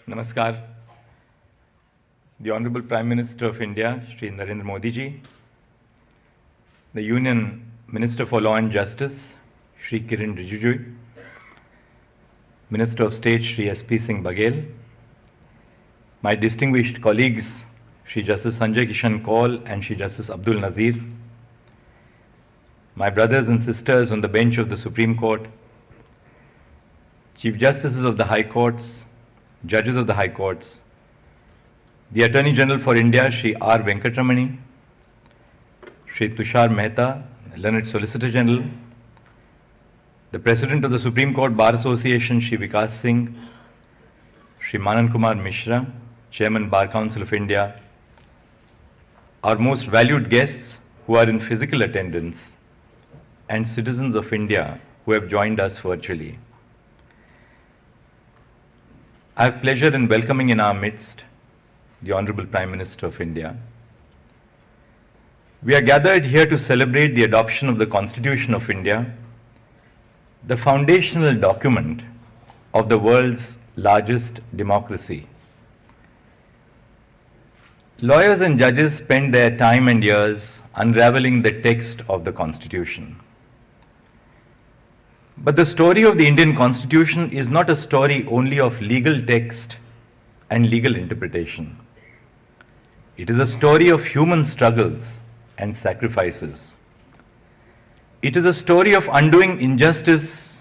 Namaskar. The Honorable Prime Minister of India, Shri Narendra Modi ji, the Union Minister for Law and Justice, Shri Kiran Rijiju, Minister of State, Shri S.P. Singh Baghel, my distinguished colleagues, Shri Justice Sanjay Kishan Kaul and Shri Justice Abdul Nazir, my brothers and sisters on the bench of the Supreme Court, Chief Justices of the High Courts, Judges of the High Courts, the Attorney General for India, Shri R. Venkatramani, Shri Tushar Mehta, Learned Solicitor General, the President of the Supreme Court Bar Association, Shri Vikas Singh, Shri Manan Kumar Mishra, Chairman Bar Council of India, our most valued guests who are in physical attendance, and citizens of India who have joined us virtually. I have pleasure in welcoming in our midst the Honorable Prime Minister of India. We are gathered here to celebrate the adoption of the Constitution of India, the foundational document of the world's largest democracy. Lawyers and judges spend their time and years unraveling the text of the Constitution. But the story of the Indian Constitution is not a story only of legal text and legal interpretation. It is a story of human struggles and sacrifices. It is a story of undoing injustice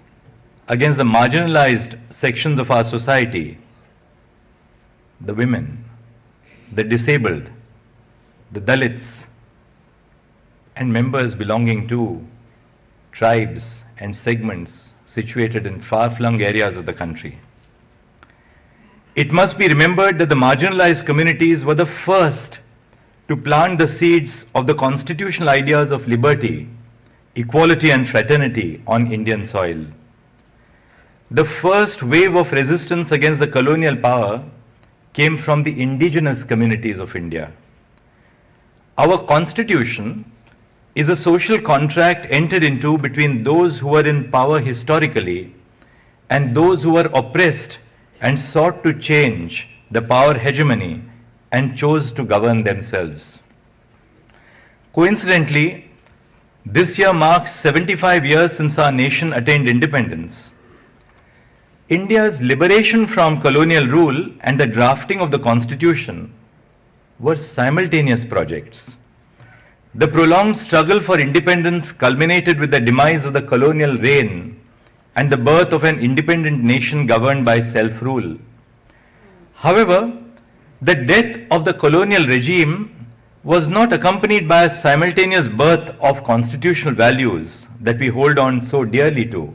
against the marginalized sections of our society, the women, the disabled, the Dalits, and members belonging to tribes and segments situated in far-flung areas of the country. It must be remembered that the marginalized communities were the first to plant the seeds of the constitutional ideas of liberty, equality and fraternity on Indian soil. The first wave of resistance against the colonial power came from the indigenous communities of India. Our Constitution is a social contract entered into between those who were in power historically and those who were oppressed and sought to change the power hegemony and chose to govern themselves. Coincidentally, this year marks 75 years since our nation attained independence. India's liberation from colonial rule and the drafting of the Constitution were simultaneous projects. The prolonged struggle for independence culminated with the demise of the colonial reign and the birth of an independent nation governed by self-rule. However, the death of the colonial regime was not accompanied by a simultaneous birth of constitutional values that we hold on so dearly to.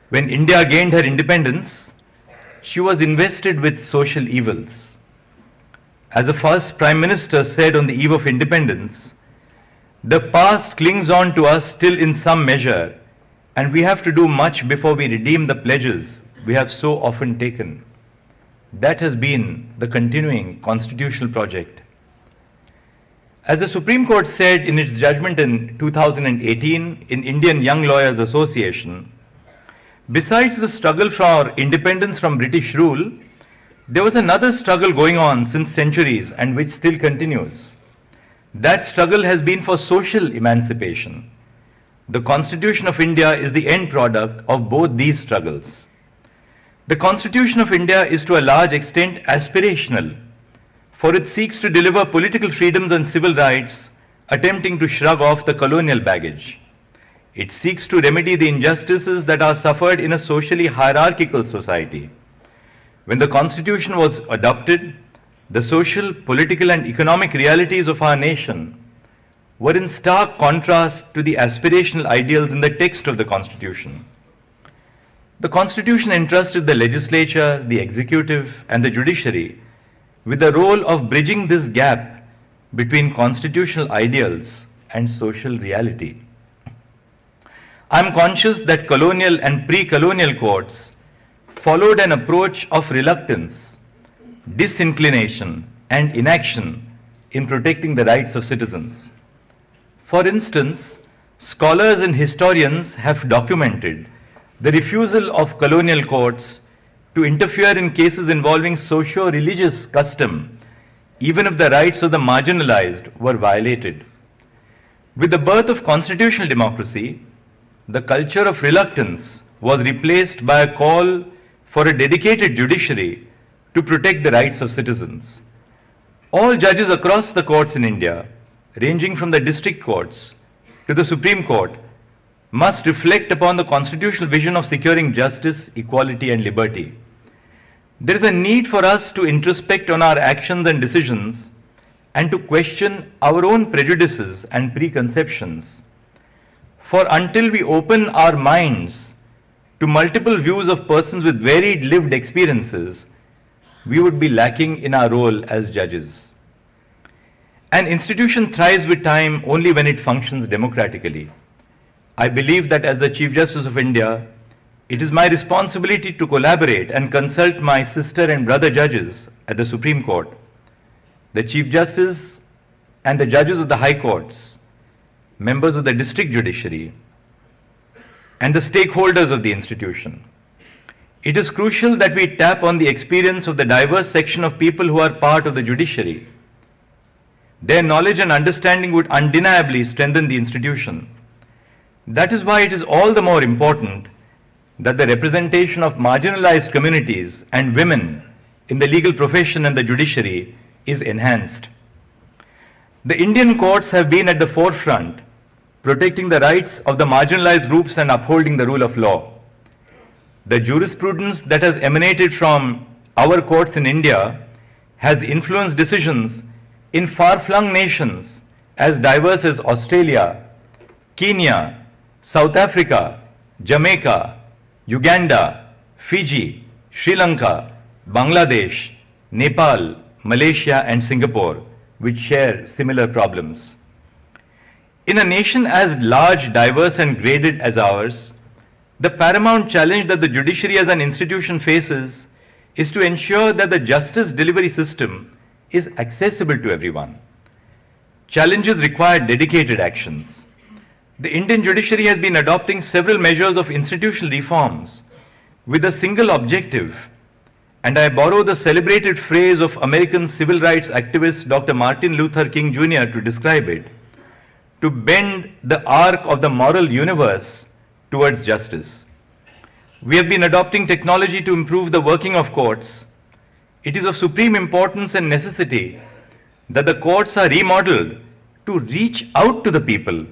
When India gained her independence, she was invested with social evils. As the first Prime Minister said on the eve of independence, the past clings on to us still in some measure, and we have to do much before we redeem the pledges we have so often taken. That has been the continuing constitutional project. As the Supreme Court said in its judgment in 2018 in Indian Young Lawyers Association, besides the struggle for independence from British rule, there was another struggle going on since centuries and which still continues. That struggle has been for social emancipation. The Constitution of India is the end product of both these struggles. The Constitution of India is to a large extent aspirational, for it seeks to deliver political freedoms and civil rights, attempting to shrug off the colonial baggage. It seeks to remedy the injustices that are suffered in a socially hierarchical society. When the Constitution was adopted, the social, political and economic realities of our nation were in stark contrast to the aspirational ideals in the text of the Constitution. The Constitution entrusted the legislature, the executive and the judiciary with the role of bridging this gap between constitutional ideals and social reality. I am conscious that colonial and pre-colonial courts followed an approach of reluctance, disinclination, and inaction in protecting the rights of citizens. For instance, scholars and historians have documented the refusal of colonial courts to interfere in cases involving socio-religious custom, even if the rights of the marginalized were violated. With the birth of constitutional democracy, the culture of reluctance was replaced by a call for a dedicated judiciary to protect the rights of citizens. All judges across the courts in India, ranging from the district courts to the Supreme Court, must reflect upon the constitutional vision of securing justice, equality, and liberty. There is a need for us to introspect on our actions and decisions and to question our own prejudices and preconceptions. For until we open our minds to multiple views of persons with varied lived experiences, we would be lacking in our role as judges. An institution thrives with time only when it functions democratically. I believe that as the Chief Justice of India, it is my responsibility to collaborate and consult my sister and brother judges at the Supreme Court, the Chief Justice and the judges of the High Courts, members of the District Judiciary, and the stakeholders of the institution. It is crucial that we tap on the experience of the diverse section of people who are part of the judiciary. Their knowledge and understanding would undeniably strengthen the institution. That is why it is all the more important that the representation of marginalized communities and women in the legal profession and the judiciary is enhanced. The Indian courts have been at the forefront, protecting the rights of the marginalized groups and upholding the rule of law. The jurisprudence that has emanated from our courts in India has influenced decisions in far-flung nations as diverse as Australia, Kenya, South Africa, Jamaica, Uganda, Fiji, Sri Lanka, Bangladesh, Nepal, Malaysia, and Singapore, which share similar problems. In a nation as large, diverse, and graded as ours, the paramount challenge that the judiciary as an institution faces is to ensure that the justice delivery system is accessible to everyone. Challenges require dedicated actions. The Indian judiciary has been adopting several measures of institutional reforms with a single objective, and I borrow the celebrated phrase of American civil rights activist Dr. Martin Luther King Jr. to describe it: to bend the arc of the moral universe towards justice. We have been adopting technology to improve the working of courts. It is of supreme importance and necessity that the courts are remodeled to reach out to the people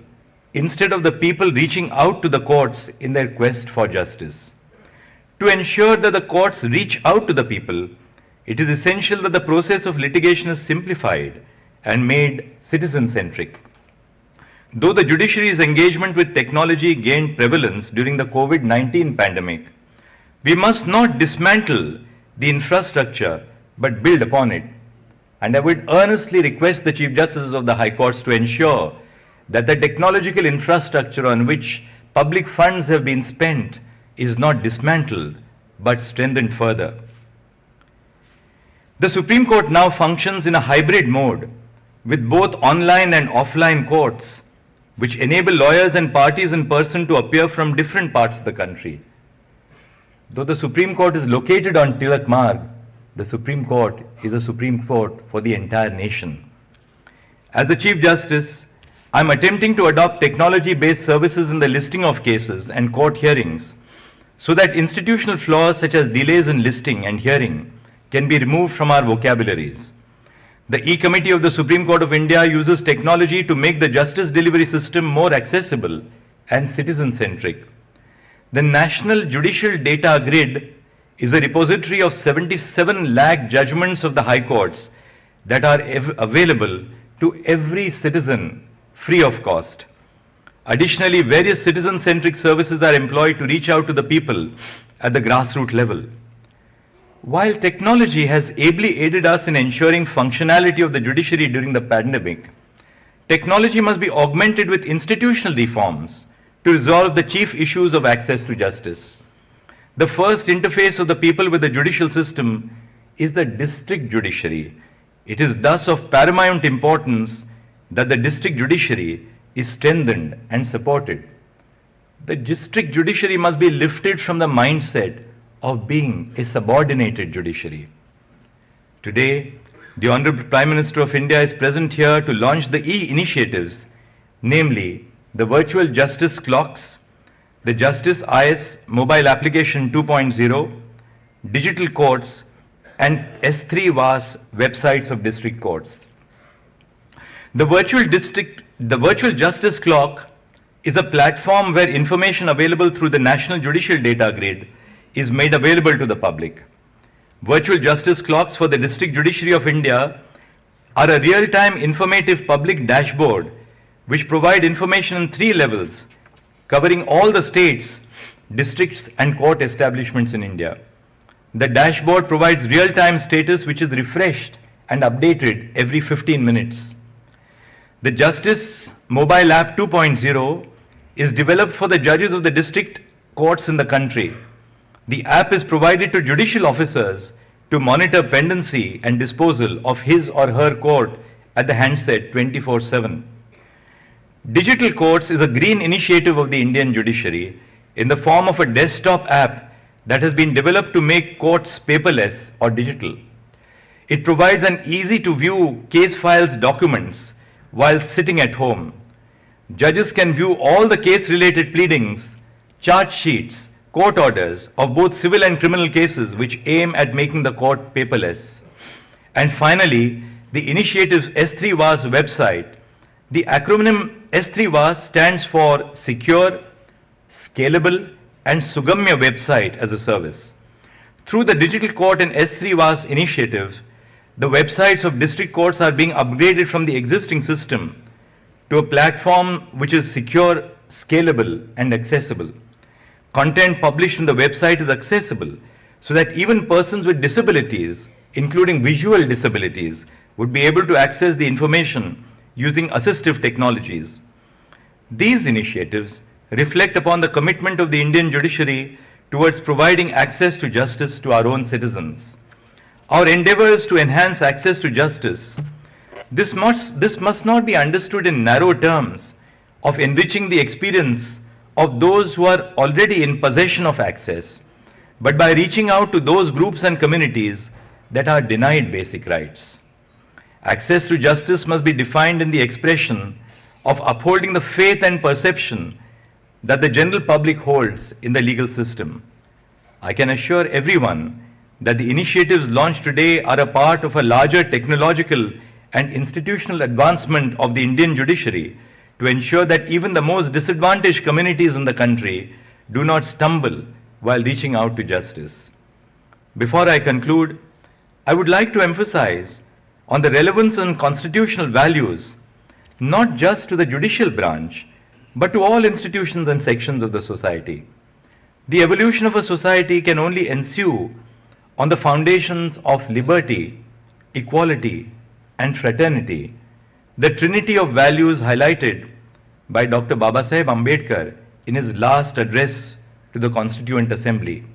instead of the people reaching out to the courts in their quest for justice. To ensure that the courts reach out to the people, it is essential that the process of litigation is simplified and made citizen-centric. Though the judiciary's engagement with technology gained prevalence during the COVID-19 pandemic, we must not dismantle the infrastructure but build upon it. And I would earnestly request the Chief Justices of the High Courts to ensure that the technological infrastructure on which public funds have been spent is not dismantled but strengthened further. The Supreme Court now functions in a hybrid mode with both online and offline courts, which enable lawyers and parties in person to appear from different parts of the country. Though the Supreme Court is located on Tilak Marg, the Supreme Court is a Supreme Court for the entire nation. As the Chief Justice, I am attempting to adopt technology-based services in the listing of cases and court hearings so that institutional flaws such as delays in listing and hearing can be removed from our vocabularies. The E-Committee of the Supreme Court of India uses technology to make the justice delivery system more accessible and citizen-centric. The National Judicial Data Grid is a repository of 77 lakh judgments of the High Courts that are available to every citizen free of cost. Additionally, various citizen-centric services are employed to reach out to the people at the grassroots level. While technology has ably aided us in ensuring functionality of the judiciary during the pandemic, technology must be augmented with institutional reforms to resolve the chief issues of access to justice. The first interface of the people with the judicial system is the district judiciary. It is thus of paramount importance that the district judiciary is strengthened and supported. The district judiciary must be lifted from the mindset of being a subordinated judiciary. Today, the Honorable Prime Minister of India is present here to launch the e-initiatives, namely the virtual justice clocks, the Justice IS mobile application 2.0, digital courts, and S3 VAS websites of district courts. The virtual justice clock is a platform where information available through the National Judicial Data Grid is made available to the public. Virtual justice clocks for the District Judiciary of India are a real-time informative public dashboard which provide information in 3 levels, covering all the states, districts, and court establishments in India. The dashboard provides real-time status which is refreshed and updated every 15 minutes. The Justice Mobile App 2.0 is developed for the judges of the district courts in the country. The app is provided to judicial officers to monitor pendency and disposal of his or her court at the handset 24/7. Digital Courts is a green initiative of the Indian judiciary in the form of a desktop app that has been developed to make courts paperless or digital. It provides an easy-to-view case files documents while sitting at home. Judges can view all the case-related pleadings, charge sheets, court orders of both civil and criminal cases which aim at making the court paperless. And finally, the initiative's S3 VAS website. The acronym S3 VAS stands for Secure, Scalable, and Sugamya Website as a Service. Through the Digital Court and S3 VAS initiatives, the websites of district courts are being upgraded from the existing system to a platform which is secure, scalable, and accessible. Content published on the website is accessible so that even persons with disabilities, including visual disabilities, would be able to access the information using assistive technologies. These initiatives reflect upon the commitment of the Indian judiciary towards providing access to justice to our own citizens. Our endeavors to enhance access to justice, this must not be understood in narrow terms of enriching the experience of those who are already in possession of access, but by reaching out to those groups and communities that are denied basic rights. Access to justice must be defined in the expression of upholding the faith and perception that the general public holds in the legal system. I can assure everyone that the initiatives launched today are a part of a larger technological and institutional advancement of the Indian judiciary to ensure that even the most disadvantaged communities in the country do not stumble while reaching out to justice. Before I conclude, I would like to emphasize on the relevance and constitutional values, not just to the judicial branch, but to all institutions and sections of the society. The evolution of a society can only ensue on the foundations of liberty, equality, and fraternity, the trinity of values highlighted by Dr. Babasaheb Ambedkar in his last address to the Constituent Assembly.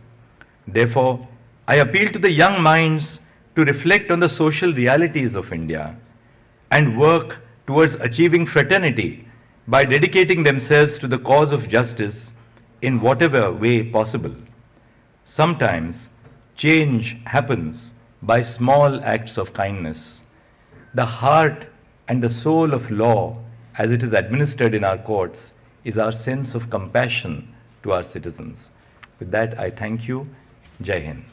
Therefore, I appeal to the young minds to reflect on the social realities of India and work towards achieving fraternity by dedicating themselves to the cause of justice in whatever way possible. Sometimes, change happens by small acts of kindness. The heart and the soul of law, as it is administered in our courts, is our sense of compassion to our citizens. With that, I thank you. Jai Hind.